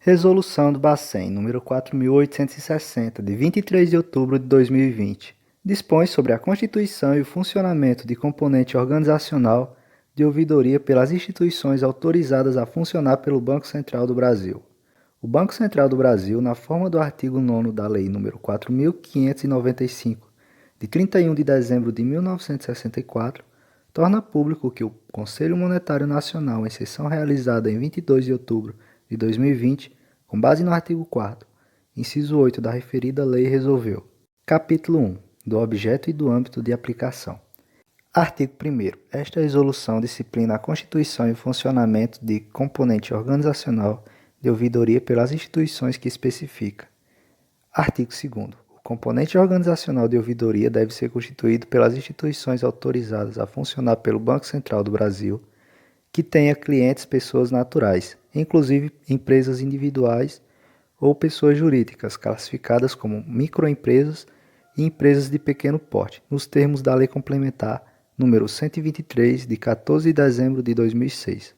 Resolução do Bacen, número 4.860, de 23 de outubro de 2020, dispõe sobre a constituição e o funcionamento de componente organizacional de ouvidoria pelas instituições autorizadas a funcionar pelo Banco Central do Brasil. O Banco Central do Brasil, na forma do artigo 9º da Lei nº 4.595, de 31 de dezembro de 1964, torna público que o Conselho Monetário Nacional, em sessão realizada em 22 de outubro de 2020, com base no artigo 4º, inciso 8 da referida lei, resolveu. Capítulo 1. Do objeto e do âmbito de aplicação. Artigo 1º. Esta resolução disciplina a constituição e o funcionamento de componente organizacional de ouvidoria pelas instituições que especifica. Artigo 2º. O componente organizacional de ouvidoria deve ser constituído pelas instituições autorizadas a funcionar pelo Banco Central do Brasil, que tenha clientes pessoas naturais, inclusive empresas individuais ou pessoas jurídicas classificadas como microempresas e empresas de pequeno porte, nos termos da Lei Complementar número 123, de 14 de dezembro de 2006.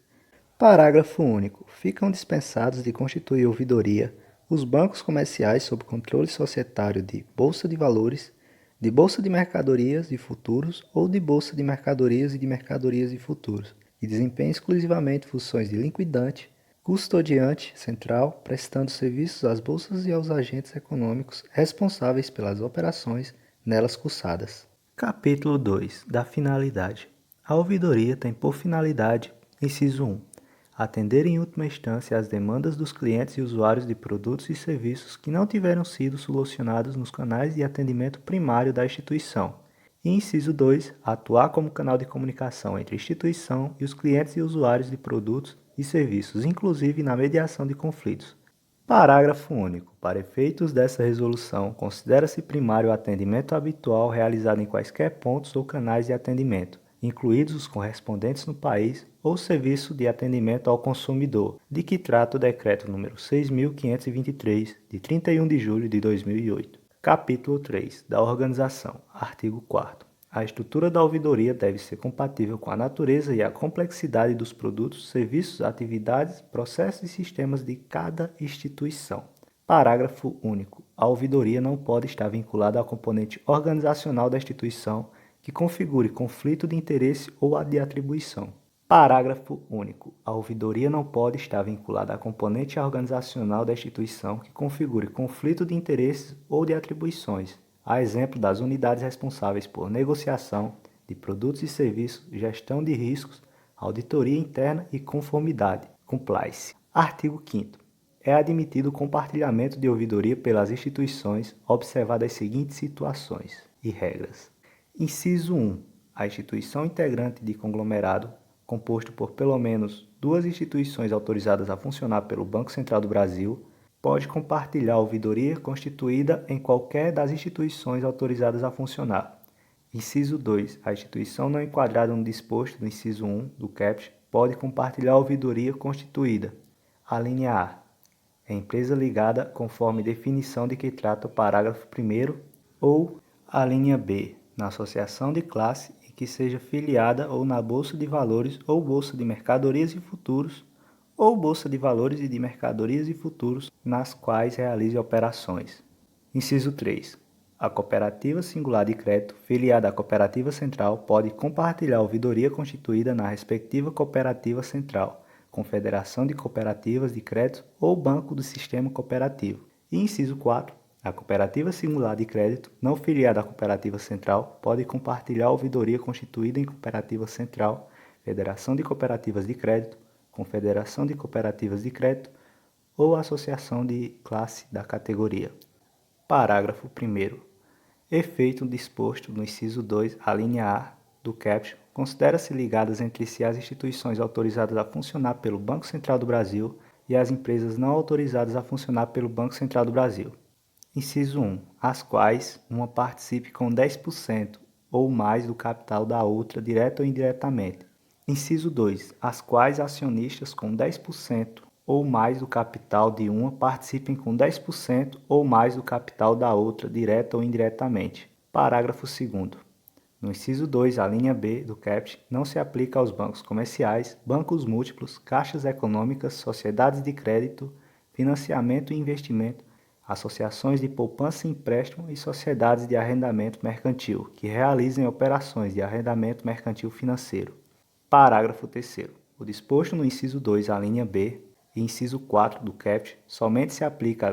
Parágrafo único. Ficam dispensados de constituir ouvidoria os bancos comerciais sob controle societário de Bolsa de Valores, de Bolsa de Mercadorias e Futuros ou de Bolsa de Mercadorias e de Mercadorias e Futuros, e desempenham exclusivamente funções de liquidante, custodiante central, prestando serviços às bolsas e aos agentes econômicos responsáveis pelas operações nelas cursadas. Capítulo 2. Da finalidade. A ouvidoria tem por finalidade, inciso 1, atender em última instância às demandas dos clientes e usuários de produtos e serviços que não tiveram sido solucionados nos canais de atendimento primário da instituição. E inciso 2, atuar como canal de comunicação entre a instituição e os clientes e usuários de produtos e serviços, inclusive na mediação de conflitos. Parágrafo único. Para efeitos dessa resolução, considera-se primário o atendimento habitual realizado em quaisquer pontos ou canais de atendimento, incluídos os correspondentes no país, ou serviço de atendimento ao consumidor, de que trata o Decreto nº 6.523, de 31 de julho de 2008. Capítulo 3. Da organização. Artigo 4º. A estrutura da ouvidoria deve ser compatível com a natureza e a complexidade dos produtos, serviços, atividades, processos e sistemas de cada instituição. Parágrafo único. A ouvidoria não pode estar vinculada ao componente organizacional da instituição que configure conflito de interesse ou a de atribuição. Parágrafo único. A ouvidoria não pode estar vinculada a componente organizacional da instituição que configure conflito de interesses ou de atribuições, a exemplo das unidades responsáveis por negociação de produtos e serviços, gestão de riscos, auditoria interna e conformidade, compliance. Artigo 5º. É admitido o compartilhamento de ouvidoria pelas instituições, observadas as seguintes situações e regras. Inciso 1. A instituição integrante de conglomerado, composto por pelo menos duas instituições autorizadas a funcionar pelo Banco Central do Brasil, pode compartilhar a ouvidoria constituída em qualquer das instituições autorizadas a funcionar. Inciso 2. A instituição não enquadrada no disposto do inciso 1 do CAPT pode compartilhar a ouvidoria constituída. A linha A. É empresa ligada conforme definição de que trata o parágrafo 1º, ou a linha B. Na associação de classe e que seja filiada ou na Bolsa de Valores ou Bolsa de Mercadorias e Futuros, ou Bolsa de Valores e de Mercadorias e Futuros, nas quais realize operações. Inciso 3. A cooperativa singular de crédito, filiada à cooperativa central, pode compartilhar a ouvidoria constituída na respectiva cooperativa central, confederação de cooperativas de crédito ou banco do sistema cooperativo. E inciso 4. A cooperativa singular de crédito, não filiada à cooperativa central, pode compartilhar a ouvidoria constituída em cooperativa central, federação de cooperativas de crédito, confederação de cooperativas de crédito ou associação de classe da categoria. Parágrafo 1º. Efeito disposto no inciso 2, a linha A do CAPT, considera-se ligadas entre si as instituições autorizadas a funcionar pelo Banco Central do Brasil e as empresas não autorizadas a funcionar pelo Banco Central do Brasil. Inciso 1. As quais uma participe com 10% ou mais do capital da outra, direta ou indiretamente. Inciso 2. As quais acionistas com 10% ou mais do capital de uma participem com 10% ou mais do capital da outra, direta ou indiretamente. Parágrafo 2º. No inciso 2, a linha B do CAPT não se aplica aos bancos comerciais, bancos múltiplos, caixas econômicas, sociedades de crédito, financiamento e investimento, associações de poupança e empréstimo e sociedades de arrendamento mercantil, que realizem operações de arrendamento mercantil financeiro. Parágrafo 3º. O disposto no inciso 2, a linha B, e inciso 4 do CAPT somente se aplica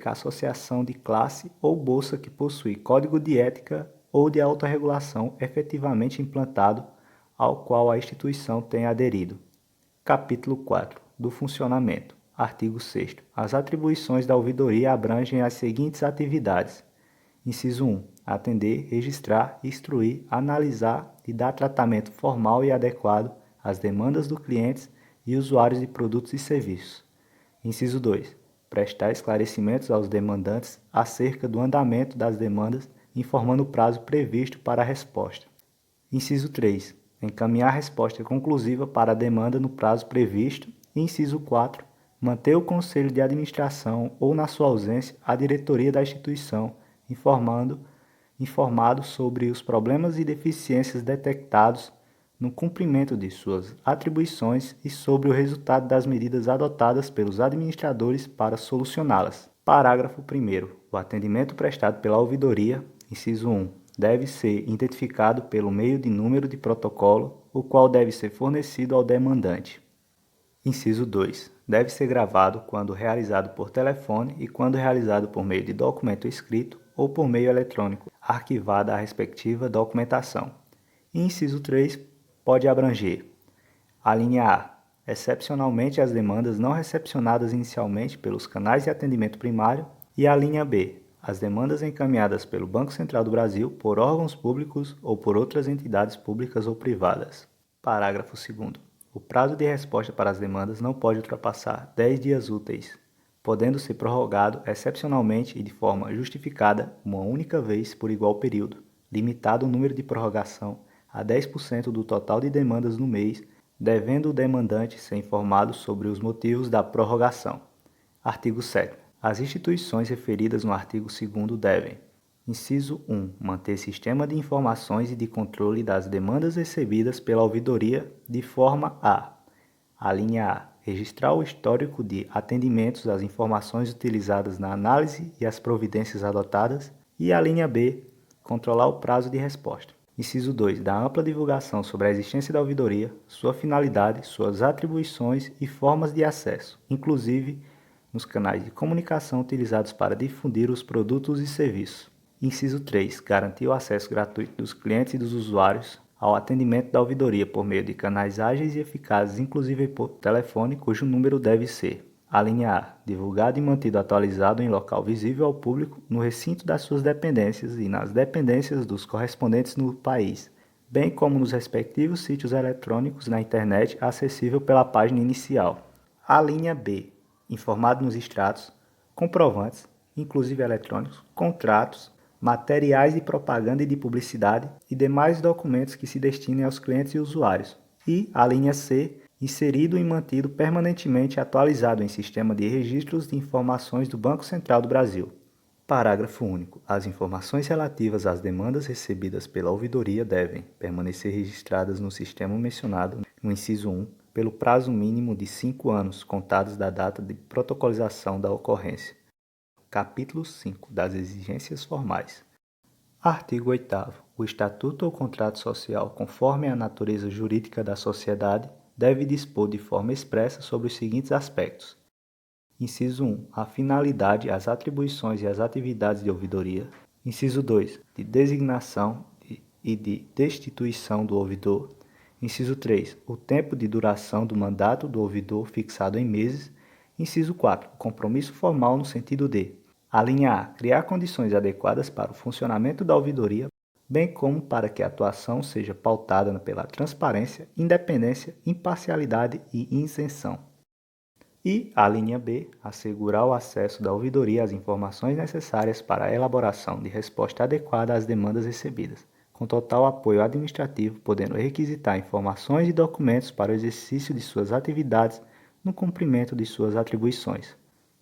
à associação de classe ou bolsa que possui código de ética ou de autorregulação efetivamente implantado, ao qual a instituição tenha aderido. Capítulo 4. Do funcionamento. Artigo 6º. As atribuições da ouvidoria abrangem as seguintes atividades. Inciso 1. Atender, registrar, instruir, analisar e dar tratamento formal e adequado às demandas dos clientes e usuários de produtos e serviços. Inciso 2. Prestar esclarecimentos aos demandantes acerca do andamento das demandas, informando o prazo previsto para a resposta. Inciso 3. Encaminhar a resposta conclusiva para a demanda no prazo previsto. Inciso 4. Manter o Conselho de Administração ou, na sua ausência, a diretoria da instituição, informado sobre os problemas e deficiências detectados no cumprimento de suas atribuições e sobre o resultado das medidas adotadas pelos administradores para solucioná-las. Parágrafo 1º. O atendimento prestado pela ouvidoria, inciso 1, deve ser identificado pelo meio de número de protocolo, o qual deve ser fornecido ao demandante. Inciso 2. Deve ser gravado quando realizado por telefone e quando realizado por meio de documento escrito ou por meio eletrônico, arquivada a respectiva documentação. Inciso 3. Pode abranger: a linha A. Excepcionalmente as demandas não recepcionadas inicialmente pelos canais de atendimento primário, e a linha B. As demandas encaminhadas pelo Banco Central do Brasil por órgãos públicos ou por outras entidades públicas ou privadas. Parágrafo 2º. O prazo de resposta para as demandas não pode ultrapassar 10 dias úteis, podendo ser prorrogado excepcionalmente e de forma justificada uma única vez por igual período, limitado o número de prorrogação a 10% do total de demandas no mês, devendo o demandante ser informado sobre os motivos da prorrogação. Artigo 7º. As instituições referidas no artigo 2º devem: inciso 1. Manter sistema de informações e de controle das demandas recebidas pela ouvidoria de forma a linha A. Registrar o histórico de atendimentos, as informações utilizadas na análise e as providências adotadas, e a linha B. Controlar o prazo de resposta. Inciso 2. Dar ampla divulgação sobre a existência da ouvidoria, sua finalidade, suas atribuições e formas de acesso, inclusive nos canais de comunicação utilizados para difundir os produtos e serviços. Inciso 3. Garantir o acesso gratuito dos clientes e dos usuários ao atendimento da ouvidoria por meio de canais ágeis e eficazes, inclusive por telefone, cujo número deve ser: a linha A. Divulgado e mantido atualizado em local visível ao público no recinto das suas dependências e nas dependências dos correspondentes no país, bem como nos respectivos sítios eletrônicos na internet acessível pela página inicial. A linha B. Informado nos extratos, comprovantes, inclusive eletrônicos, contratos, materiais de propaganda e de publicidade e demais documentos que se destinem aos clientes e usuários. E a linha C. Inserido e mantido permanentemente atualizado em sistema de registros de informações do Banco Central do Brasil. Parágrafo único. As informações relativas às demandas recebidas pela ouvidoria devem permanecer registradas no sistema mencionado no inciso 1 pelo prazo mínimo de 5 anos, contados da data de protocolização da ocorrência. Capítulo 5. Das exigências formais. Artigo 8º. O estatuto ou contrato social, conforme a natureza jurídica da sociedade, deve dispor de forma expressa sobre os seguintes aspectos. Inciso 1. A finalidade, as atribuições e as atividades de ouvidoria. Inciso 2. De designação e de destituição do ouvidor. Inciso 3. O tempo de duração do mandato do ouvidor fixado em meses. Inciso 4. O compromisso formal no sentido de: a linha A. Criar condições adequadas para o funcionamento da ouvidoria, bem como para que a atuação seja pautada pela transparência, independência, imparcialidade e isenção. E a linha B. Assegurar o acesso da ouvidoria às informações necessárias para a elaboração de resposta adequada às demandas recebidas, com total apoio administrativo, podendo requisitar informações e documentos para o exercício de suas atividades no cumprimento de suas atribuições.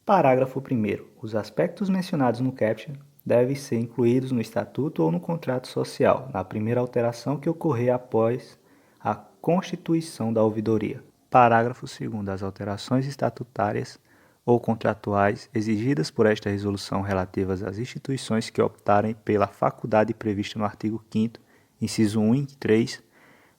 Parágrafo 1º. Os aspectos mencionados no caption devem ser incluídos no Estatuto ou no contrato social, na primeira alteração que ocorrer após a constituição da ouvidoria. Parágrafo 2º. As alterações estatutárias ou contratuais exigidas por esta resolução relativas às instituições que optarem pela faculdade prevista no artigo 5º, inciso 1 e 3,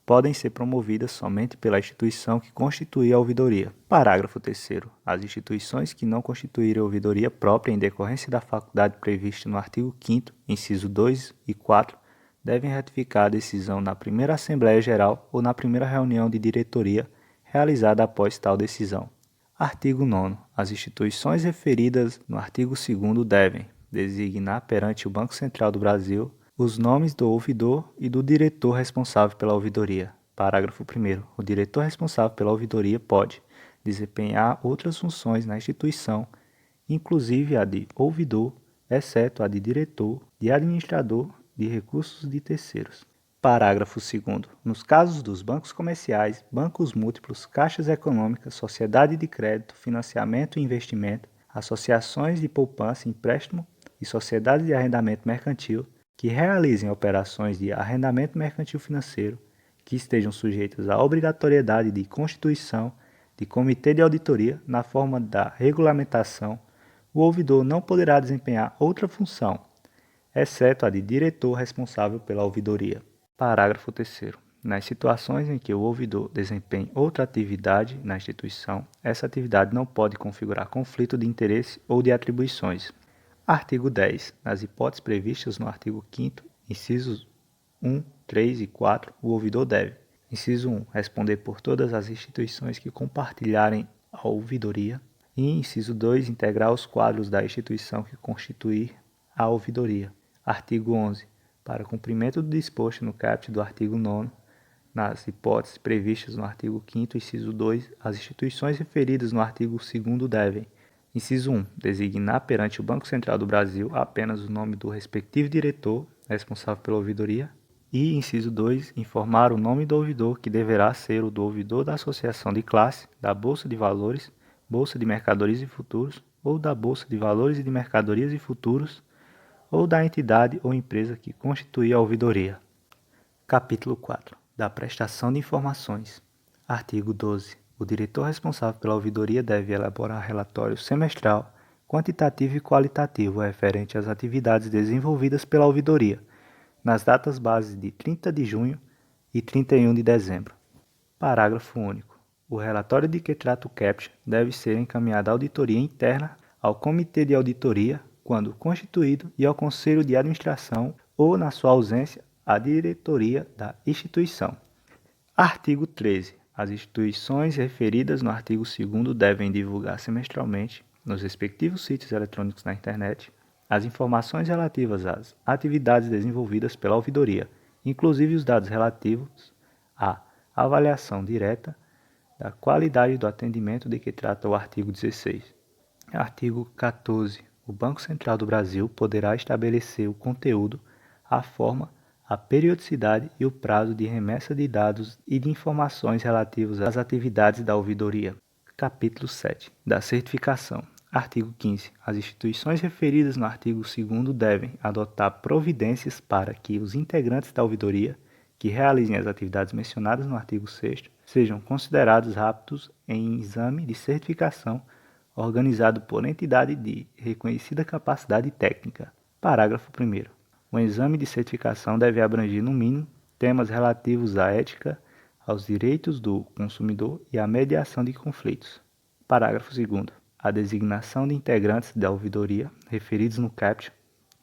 podem ser promovidas somente pela instituição que constituir a ouvidoria. Parágrafo 3º. As instituições que não constituírem ouvidoria própria em decorrência da faculdade prevista no artigo 5º, inciso 2 e 4, devem ratificar a decisão na primeira Assembleia Geral ou na primeira reunião de diretoria realizada após tal decisão. Artigo 9º. As instituições referidas no artigo 2º devem designar perante o Banco Central do Brasil os nomes do ouvidor e do diretor responsável pela ouvidoria. Parágrafo 1º. O diretor responsável pela ouvidoria pode desempenhar outras funções na instituição, inclusive a de ouvidor, exceto a de diretor, de administrador de recursos de terceiros. Parágrafo 2º. Nos casos dos bancos comerciais, bancos múltiplos, caixas econômicas, sociedade de crédito, financiamento e investimento, associações de poupança e empréstimo e sociedades de arrendamento mercantil que realizem operações de arrendamento mercantil financeiro, que estejam sujeitas à obrigatoriedade de constituição de comitê de auditoria na forma da regulamentação, o ouvidor não poderá desempenhar outra função, exceto a de diretor responsável pela ouvidoria. Parágrafo 3º. Nas situações em que o ouvidor desempenhe outra atividade na instituição, essa atividade não pode configurar conflito de interesse ou de atribuições. Artigo 10. Nas hipóteses previstas no artigo 5º, incisos 1, 3 e 4, o ouvidor deve: inciso 1. Responder por todas as instituições que compartilharem a ouvidoria. E inciso 2. Integrar os quadros da instituição que constituir a ouvidoria. Artigo 11. Para cumprimento do disposto no caput do artigo 9º, nas hipóteses previstas no artigo 5º, inciso 2, as instituições referidas no artigo 2º devem: inciso 1. Designar perante o Banco Central do Brasil apenas o nome do respectivo diretor responsável pela ouvidoria. E, inciso 2, informar o nome do ouvidor, que deverá ser o do ouvidor da associação de classe, da Bolsa de Valores, Bolsa de Mercadorias e Futuros, ou da Bolsa de Valores e de Mercadorias e Futuros, ou da entidade ou empresa que constituir a ouvidoria. Capítulo 4. Da prestação de informações. Artigo 12. O diretor responsável pela ouvidoria deve elaborar relatório semestral, quantitativo e qualitativo referente às atividades desenvolvidas pela ouvidoria, nas datas bases de 30 de junho e 31 de dezembro. Parágrafo único. O relatório de que trata o caput deve ser encaminhado à auditoria interna, ao comitê de auditoria, quando constituído, e ao conselho de administração ou, na sua ausência, à diretoria da instituição. Artigo 13. As instituições referidas no artigo 2º devem divulgar semestralmente, nos respectivos sítios eletrônicos na internet, as informações relativas às atividades desenvolvidas pela ouvidoria, inclusive os dados relativos à avaliação direta da qualidade do atendimento de que trata o artigo 16. Artigo 14. O Banco Central do Brasil poderá estabelecer o conteúdo, a forma, a periodicidade e o prazo de remessa de dados e de informações relativos às atividades da ouvidoria. Capítulo 7. Da certificação. Artigo 15. As instituições referidas no artigo 2º devem adotar providências para que os integrantes da ouvidoria, que realizem as atividades mencionadas no artigo 6º, sejam considerados aptos em exame de certificação organizado por entidade de reconhecida capacidade técnica. Parágrafo 1º. O exame de certificação deve abranger, no mínimo, temas relativos à ética, aos direitos do consumidor e à mediação de conflitos. Parágrafo 2º. A designação de integrantes da ouvidoria, referidos no caput,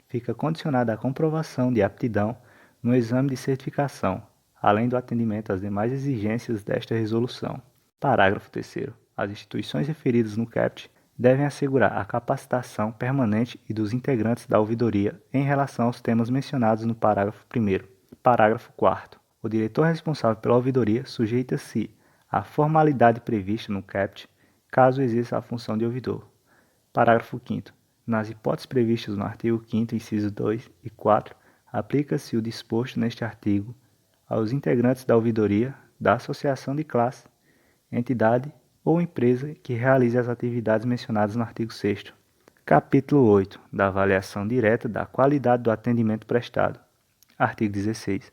fica condicionada à comprovação de aptidão no exame de certificação, além do atendimento às demais exigências desta resolução. Parágrafo 3º. As instituições referidas no caput devem assegurar a capacitação permanente e dos integrantes da ouvidoria em relação aos temas mencionados no parágrafo 1º. Parágrafo 4º. O diretor responsável pela ouvidoria sujeita-se à formalidade prevista no caput, caso exerça a função de ouvidor. Parágrafo 5º. Nas hipóteses previstas no artigo 5º, inciso 2 e 4, aplica-se o disposto neste artigo aos integrantes da ouvidoria, da associação de classe, entidade ou empresa que realize as atividades mencionadas no artigo 6º. Capítulo 8. Da avaliação direta da qualidade do atendimento prestado. Artigo 16.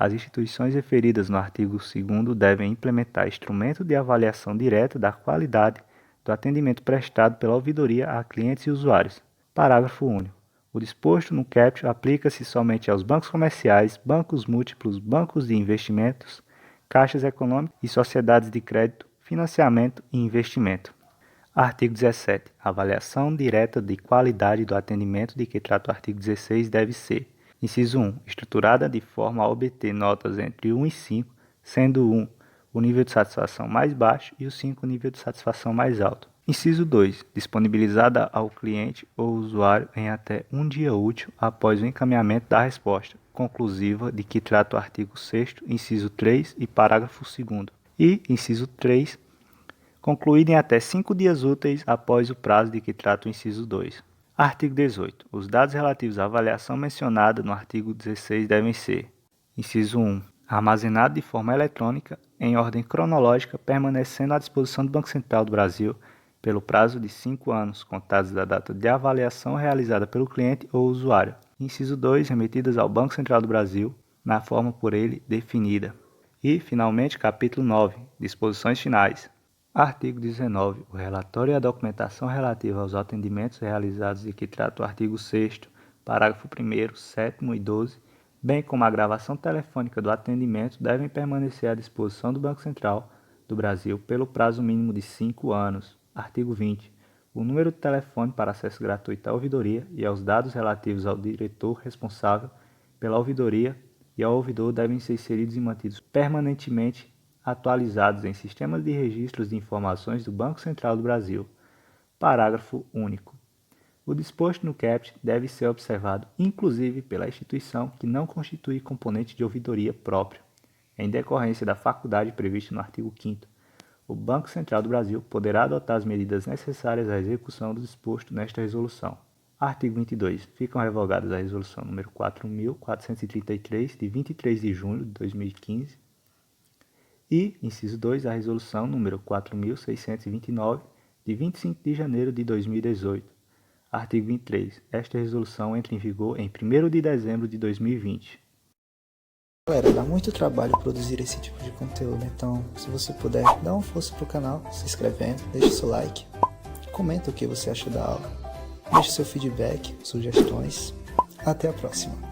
As instituições referidas no artigo 2º devem implementar instrumento de avaliação direta da qualidade do atendimento prestado pela ouvidoria a clientes e usuários. Parágrafo único. O disposto no caput aplica-se somente aos bancos comerciais, bancos múltiplos, bancos de investimentos, caixas econômicas e sociedades de crédito, financiamento e investimento. Artigo 17. A avaliação direta de qualidade do atendimento de que trata o artigo 16 deve ser: inciso 1. Estruturada de forma a obter notas entre 1 e 5, sendo 1 o nível de satisfação mais baixo e o 5 o nível de satisfação mais alto. Inciso 2. Disponibilizada ao cliente ou usuário em até um dia útil após o encaminhamento da resposta conclusiva de que trata o artigo 6º, inciso 3 e parágrafo 2º. E, inciso 3, concluída em até 5 dias úteis após o prazo de que trata o inciso 2. Artigo 18. Os dados relativos à avaliação mencionada no artigo 16 devem ser: inciso 1. Armazenado de forma eletrônica, em ordem cronológica, permanecendo à disposição do Banco Central do Brasil pelo prazo de 5 anos, contados da data de avaliação realizada pelo cliente ou usuário. Inciso 2. Remetidas ao Banco Central do Brasil, na forma por ele definida. E, finalmente, capítulo 9. Disposições finais. Artigo 19. O relatório e a documentação relativa aos atendimentos realizados de que trata o artigo 6º, parágrafo 1º, 7º e 12, bem como a gravação telefônica do atendimento, devem permanecer à disposição do Banco Central do Brasil pelo prazo mínimo de 5 anos. Artigo 20. O número de telefone para acesso gratuito à ouvidoria e aos dados relativos ao diretor responsável pela ouvidoria e ao ouvidor devem ser inseridos e mantidos permanentemente atualizados em sistemas de registros de informações do Banco Central do Brasil. Parágrafo único. O disposto no caput deve ser observado inclusive pela instituição que não constitui componente de ouvidoria próprio. Em decorrência da faculdade prevista no artigo 5º, o Banco Central do Brasil poderá adotar as medidas necessárias à execução do disposto nesta resolução. Artigo 22. Ficam revogadas a resolução número 4.433, de 23 de junho de 2015, e, inciso 2, a resolução número 4.629, de 25 de janeiro de 2018. Artigo 23. Esta resolução entra em vigor em 1º de dezembro de 2020. Galera, dá muito trabalho produzir esse tipo de conteúdo, então se você puder, dá uma força pro canal, se inscrevendo, deixa seu like, comenta o que você achou da aula, deixa seu feedback, sugestões. Até a próxima!